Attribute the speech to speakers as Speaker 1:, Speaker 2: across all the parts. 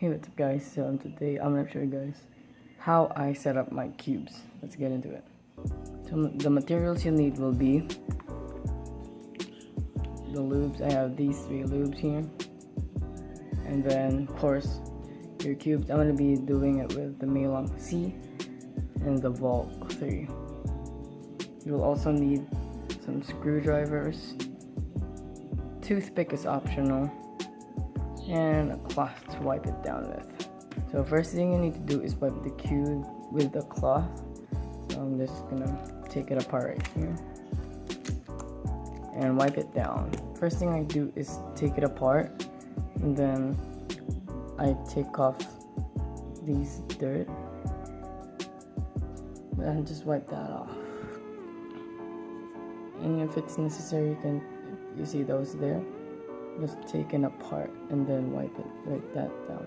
Speaker 1: Hey, what's up guys? So today I'm gonna show you guys how I set up my cubes. Let's get into it. So the materials you'll need will be the lubes. I have these 3 lubes here, and then of course your cubes. I'm gonna be doing it with the Maylong C and the Vault 3. You'll also need some screwdrivers. Toothpick is optional, and a cloth to wipe it down with. So first thing you need to do is wipe the cube with the cloth. So I'm just gonna take it apart right here and wipe it down. First thing I do is take it apart, and then I take off these dirt and just wipe that off. And if it's necessary, you see those there, just take it apart and then wipe it right that down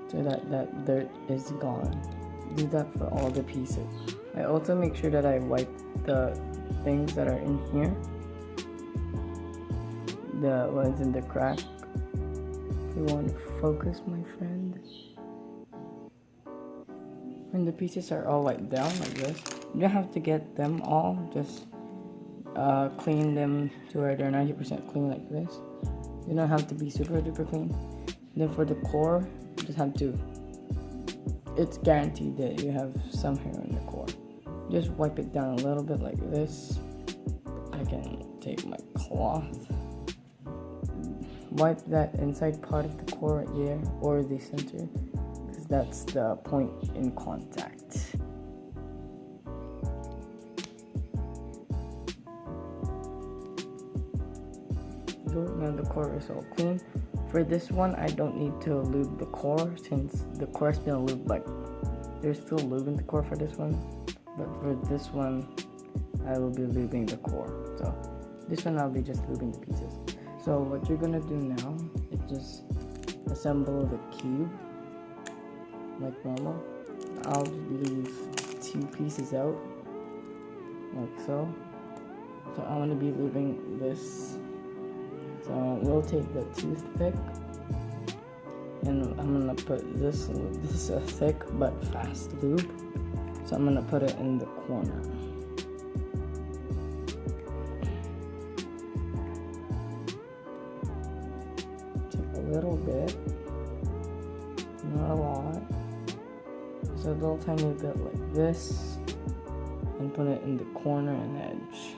Speaker 1: so that dirt is gone. Do that for all the pieces. I also make sure that I wipe the things that are in here, the ones in the crack. If you want to focus, my friend. When the pieces are all wiped down like this, you don't have to get them all, just clean them to where they're 90% clean like this. You don't have to be super duper clean. And then for the core, you just have to, it's guaranteed that you have some hair in the core. Just wipe it down a little bit like this. I can take my cloth, wipe that inside part of the core right there, or the center, because that's the point in contact. Now the core is all clean. For this one, I don't need to lube the core since the core's been lubed. Like, there's still lube in the core for this one, but for this one, I will be lubing the core. So this one I'll be just lubing the pieces. So what you're gonna do now is just assemble the cube like normal. I'll leave 2 pieces out like so. So I'm gonna be lubing this. So we'll take the toothpick, and I'm gonna put this is a thick but fast lube, so I'm gonna put it in the corner. Take a little bit, not a lot, just a little tiny bit like this, and put it in the corner and edge.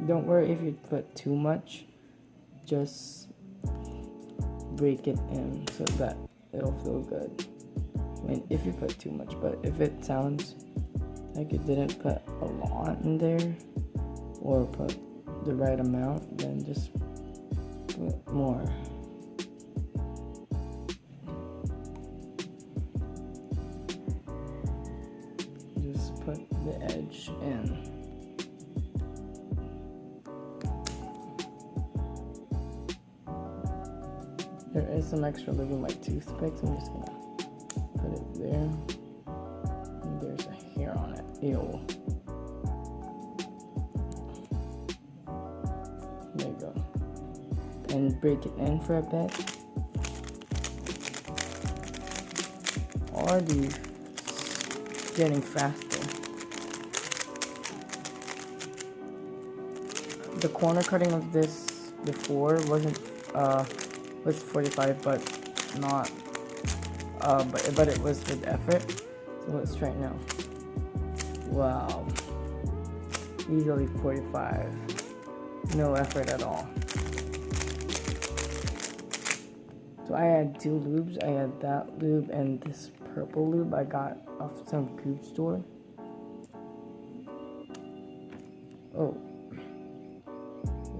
Speaker 1: Don't worry if you put too much, just break it in so that it'll feel good. If you put too much, but if it sounds like you didn't put a lot in there or put the right amount, then just put more. Just put the edge in. There is some extra lube in my toothpick, so I'm just gonna put it there. And there's a hair on it. Ew. There you go. And break it in for a bit. Already getting faster. The corner cutting of this before was 45, but not, but it was with effort. So let's try it now. Wow, easily 45, no effort at all. So I had 2 lubes. I had that lube and this purple lube I got off some cube store. Oh,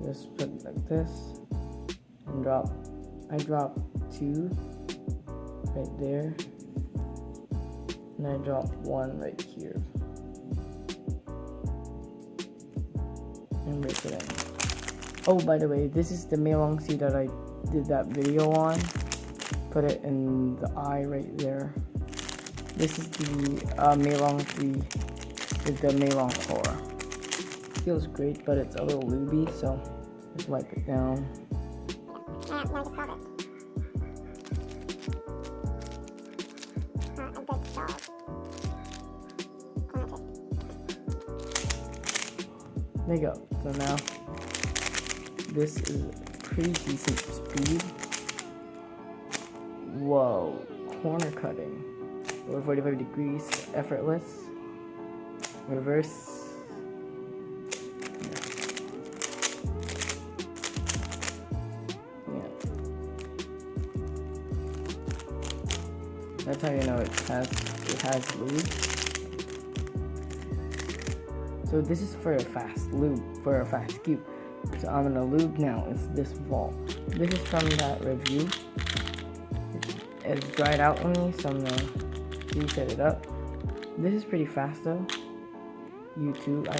Speaker 1: just put it like this and drop. I dropped 2 right there, and I dropped 1 right here, and break it in. Oh, by the way, this is the Maylong C that I did that video on. Put it in the eye right there. This is the Maylong 3 with the Maylong core. feels great, but it's a little lubey, so just wipe it down.
Speaker 2: Now just solve it. A good solve.
Speaker 1: There you go. So now this is pretty decent speed. Whoa, corner cutting. Over 45 degrees, effortless. Reverse. Yeah. That's how you know it has lube. So this is for a fast lube, for a fast cube. So I'm gonna lube now. It's this vault. This is from that review. It's dried out on me, so I'm gonna reset it up. This is pretty fast though. YouTube, I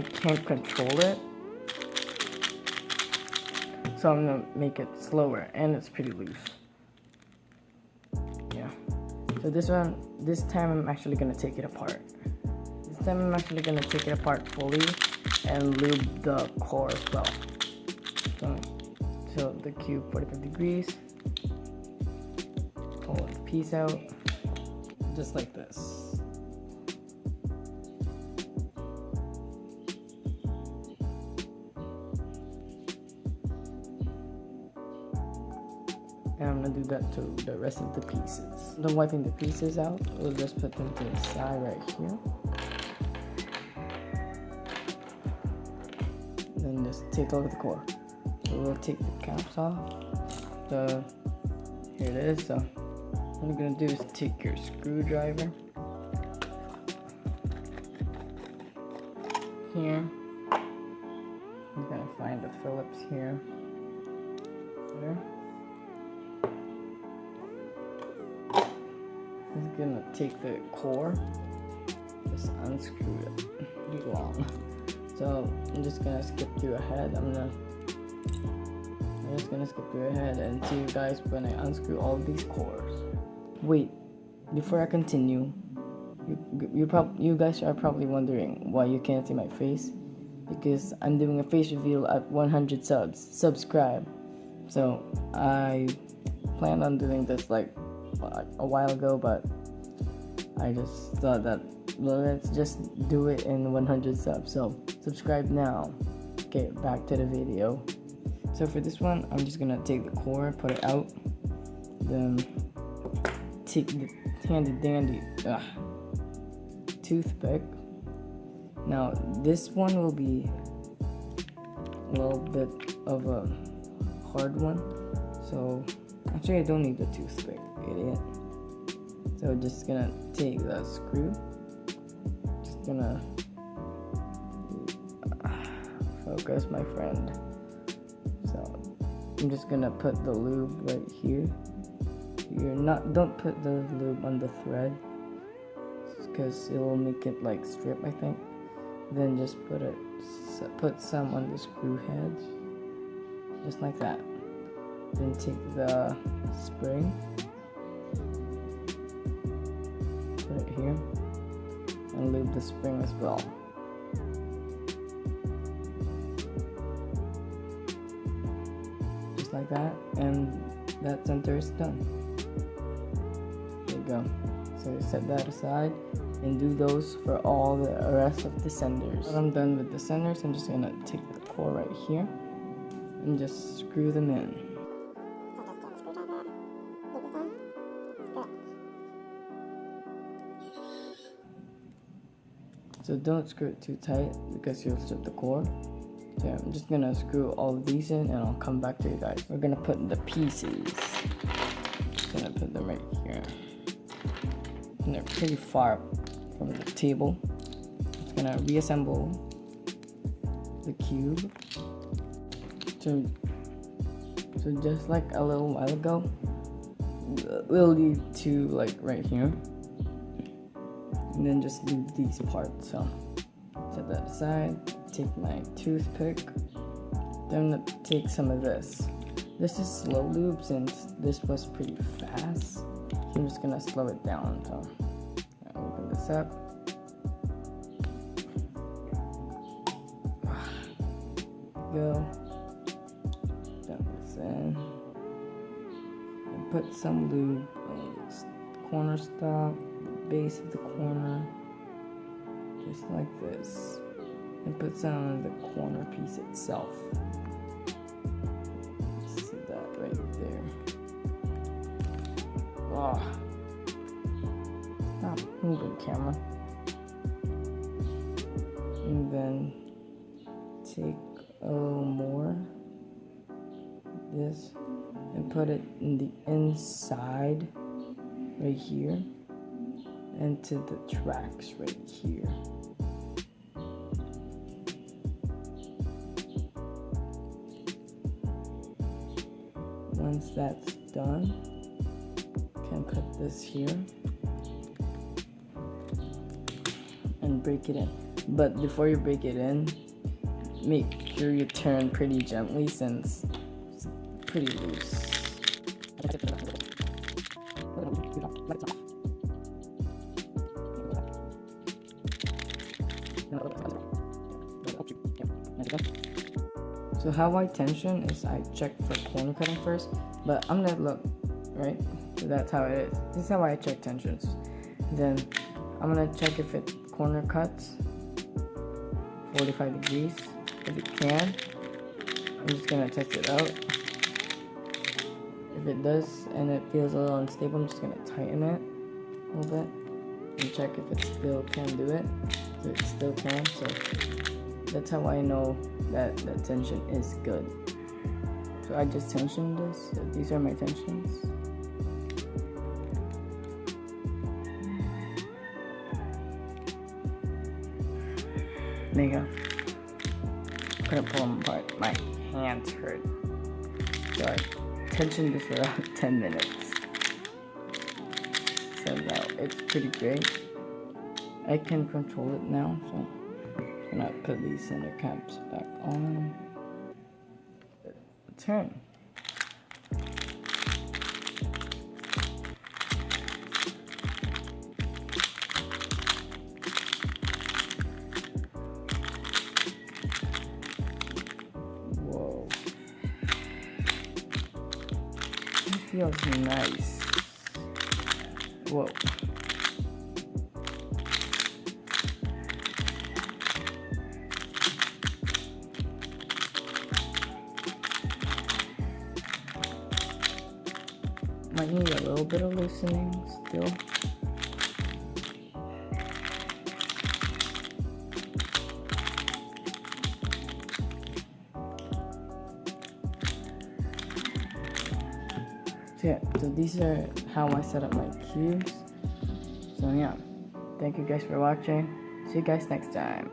Speaker 1: can't control it. So I'm gonna make it slower, and it's pretty loose. Yeah. So this time I'm actually gonna take it apart. This time I'm actually gonna take it apart fully and lube the core as well. So the cube 45 degrees. Pull the piece out, just like this. And I'm gonna do that to the rest of the pieces. I'm wiping the pieces out. We'll just put them to the side right here. Then just take a look at the core. So we'll take the caps off. Here it is. So what you're gonna do is take your screwdriver here. I'm gonna find the Phillips here. There. I'm gonna take the core, just unscrew it. Be long. So I'm just gonna skip through ahead. I'm just gonna skip through ahead and see you guys when I unscrew all of these cores. Wait, before I continue, you guys are probably wondering why you can't see my face. Because I'm doing a face reveal at 100 subs. Subscribe. So I planned on doing this like a while ago, but I just thought that, well, let's just do it in 100 subs. So subscribe now. Okay, back to the video. So for this one, I'm just gonna take the core, put it out, then take the handy dandy toothpick. Now this one will be a little bit of a hard one, so actually I don't need the toothpick, idiot. So just gonna take the screw, just gonna focus, my friend. So I'm just gonna put the lube right here. Don't put the lube on the thread, because it will make it like strip, I think. Then just put some on the screw head, just like that. Then take the spring, put it here, and lube the spring as well. Just like that, and that center is done. There you go. So set that aside and do those for all the rest of the senders. When I'm done with the senders, I'm just gonna take the core right here and just screw them in. So don't screw it too tight because you'll strip the core. So I'm just gonna screw all of these in and I'll come back to you guys. We're gonna put the pieces. Just gonna put them right here. And they're pretty far from the table. Just gonna reassemble the cube. So just like a little while ago, we'll leave two like right here, and then just leave these parts. So set that aside. Take my toothpick. Then I'm gonna take some of this. This is slow lube since this was pretty fast. I'm just gonna slow it down. So open this up. go. Dump this in. And put some lube on this corner stop, the base of the corner, just like this. And put some on the corner piece itself. See that right there. Oh. Stop moving, camera. And then take more this and put it in the inside right here and to the tracks right here. Once that's done, you can put this here and break it in. But before you break it in, make sure you turn pretty gently since it's pretty loose. So how I tension is I check for corner cutting first, but I'm gonna look, right? So that's how it is. This is how I check tensions. Then I'm gonna check if it corner cuts 45 degrees. If it can, I'm just gonna test it out. If it does and it feels a little unstable, I'm just gonna tighten it a little bit and check if it still can do it. So it still can. So that's how I know that the tension is good. So I just tensioned this. So these are my tensions. There you go. I'm gonna pull them apart. My hands hurt. So I tensioned this for about 10 minutes. So now it's pretty great. I can control it now, so I'm gonna put these center caps back on. Turn. Whoa. It feels nice. Whoa. Might need a little bit of loosening still. So yeah, so these are how I set up my cubes. So yeah, thank you guys for watching. See you guys next time.